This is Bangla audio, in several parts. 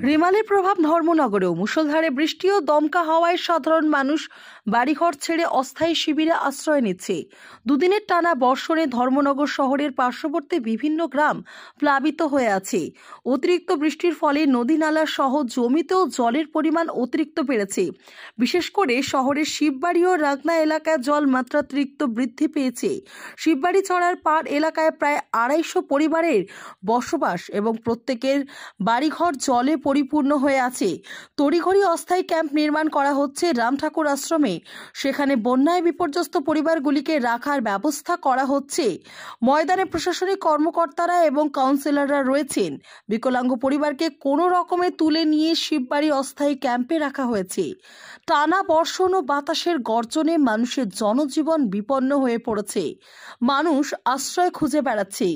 রেমালের প্রভাব ধর্মনগরেও মুষলধারে বৃষ্টি ও দমকা হাওয়ায় সাধারণ মানুষ বাড়িঘর ছেড়ে অস্থায়ী শিবিরে আশ্রয় নিচ্ছে। দুদিনের টানা বর্ষণে ধর্মনগর শহরের পার্শ্ববর্তী বিভিন্ন গ্রাম প্লাবিত হয়ে আছে। অতিরিক্ত বৃষ্টির ফলে নদী নালা সহ জমিতেও জলের পরিমাণ অতিরিক্ত বেড়েছে। বিশেষ করে শহরের শিববাড়ি ও রাগনা এলাকায় জল মাত্রাতিরিক্ত বৃদ্ধি পেয়েছে। শিববাড়ি চড়ার পাড় এলাকায় প্রায় 250 পরিবারের বসবাস এবং প্রত্যেকের বাড়িঘর জলে পরিপূর্ণ হয়ে আছে। তড়িঘড়ি অস্থায়ী ক্যাম্প নির্মাণ করা হচ্ছে রাম ঠাকুর আশ্রমে। সেখানে বন্যায় বিপর্যস্ত পরিবারগুলিকে রাখার ব্যবস্থা করা হচ্ছে। ময়দানে প্রশাসনিক কর্মকর্তারা এবং কাউন্সিলররা রয়েছেন। বিকলাঙ্গ পরিবারকে কোনো রকমে তুলে নিয়ে শিববাড়ি অস্থায়ী ক্যাম্পে রাখা হয়েছে। টানা বর্ষণ ও বাতাসের গর্জনে মানুষের জনজীবন বিপন্ন হয়ে পড়েছে। মানুষ আশ্রয় খুঁজে বেড়াচ্ছে।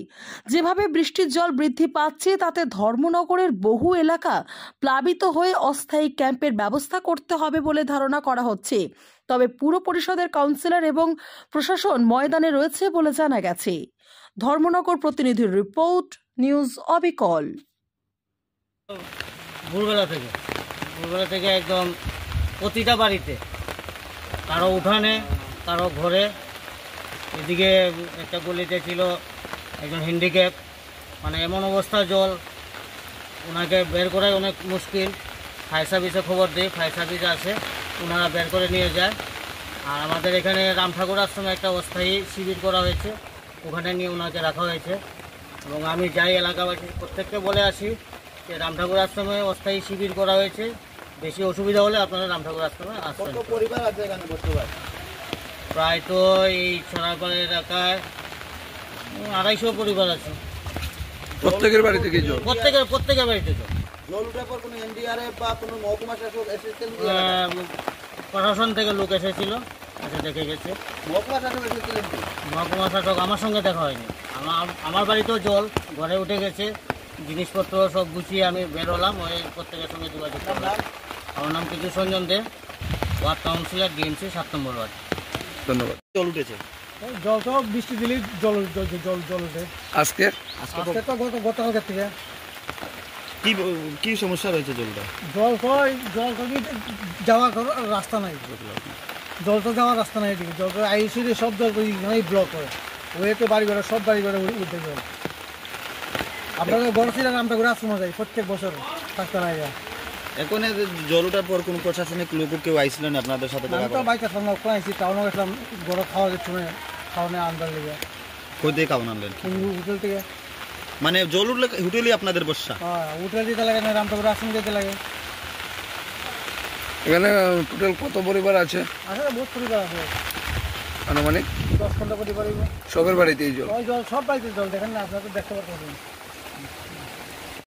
যেভাবে বৃষ্টির জল বৃদ্ধি পাচ্ছে তাতে ধর্মনগরের বহু এলাকা প্লাবিত হয়ে অস্থায়ী ক্যাম্পের ব্যবস্থা করতে হবে বলে ধারণা করা হচ্ছে। তবে পুর পরিষদের কাউন্সিলর এবং প্রশাসন ময়দানে রয়েছে বলে জানা গেছে। ধর্মনগর প্রতিনিধির রিপোর্ট, নিউজ অবিকল। ভোরবেলা থেকে একদম প্রতিটা বাড়িতে, কারো উঠানে, কারো ঘরে। এদিকে একটা গলিতে ছিল একজন হ্যান্ডিক্যাপ, মানে এমন অবস্থা জল, ওনাকে বের করাই অনেক মুশকিল। ফায়ার সার্ভিসে খবর দিই, ফায়ার সার্ভিস আসে, ওনারা বের করে নিয়ে যায়। আর আমাদের এখানে রাম ঠাকুর আশ্রমে একটা অস্থায়ী শিবির করা হয়েছে, ওখানে নিয়ে ওনাকে রাখা হয়েছে। এবং আমি যাই এলাকাবাসী প্রত্যেককে বলে আসি যে রাম ঠাকুর আশ্রমে অস্থায়ী শিবির করা হয়েছে, বেশি অসুবিধা হলে আপনারা রাম ঠাকুর আশ্রমে আসবেন। পরিবার আছে এখানে বর্তমান? প্রায় তো এই ছড়াপাড়া এলাকায় 250 পরিবার আছে। প্রত্যেকের বাড়ি থেকে জল? প্রত্যেকের বাড়িতে জল। জল উঠার পর কোনো এনডিআরএফ বা কোনো মহকুমা শাসক এসেছেন? প্রশাসন থেকে লোক এসেছিল, এসে দেখে গেছে। মহকুমা শাসক এসেছিলেন? মহকুমা শাসক আমার সঙ্গে দেখা হয়নি। আমার বাড়িতেও জল ঘরে উঠে গেছে, জিনিসপত্র সব গুছিয়ে আমি বেরোলাম, ওই প্রত্যেকের সঙ্গে যোগাযোগ করলাম। আমার নাম কিছু সঞ্জন দে, ওয়ার্ড কাউন্সিলর, ডিএমসি 7 নম্বর ওয়ার্ড। ধন্যবাদ। জল উঠেছে? জল তো বৃষ্টি দিলেই জল উঠে। আজকে তো গতকালকের থেকে কি সমস্যা রয়েছে? জল তো যাওয়ার রাস্তা নাই, জল তো যাওয়ার রাস্তা নাই এদিকে। জল তো আইসি সব জল ব্লক করে, ওই তো বাড়ি ঘরে সব বাড়ি ঘরে উঠে জল। আপনাদের বড় ছিল আমরা ঘুরে আশ্রমে যাই প্রত্যেক বছর, থাকতে নাই যায়। এখন জল উঠার পর কোনো প্রশাসনিক লোক কেউ আইছিলেন আপনাদের সাথে? আমি তো বাইকে সামনে আইসি, টাউনে গেছিলাম, ঘরে খাওয়া যাচ্ছে খাওয়ানো আনবার লেগে। কই দিয়ে খাওয়ান আনলেন? হোটেল থেকে। মানে জল উঠলে হোটেলই আপনাদের বসা? হ্যাঁ, হোটেল দিতে লাগে না, রামঠাকুর আশ্রম দিতে লাগে। এখানে টোটাল কত পরিবার আছে? আসলে বহুত পরিবার আছে, আনুমানিক 10-15 পরিবার। সবের বাড়িতেই জল? জল সব বাড়িতে জল, দেখেন না, আপনারা তো দেখতে পাচ্ছেন।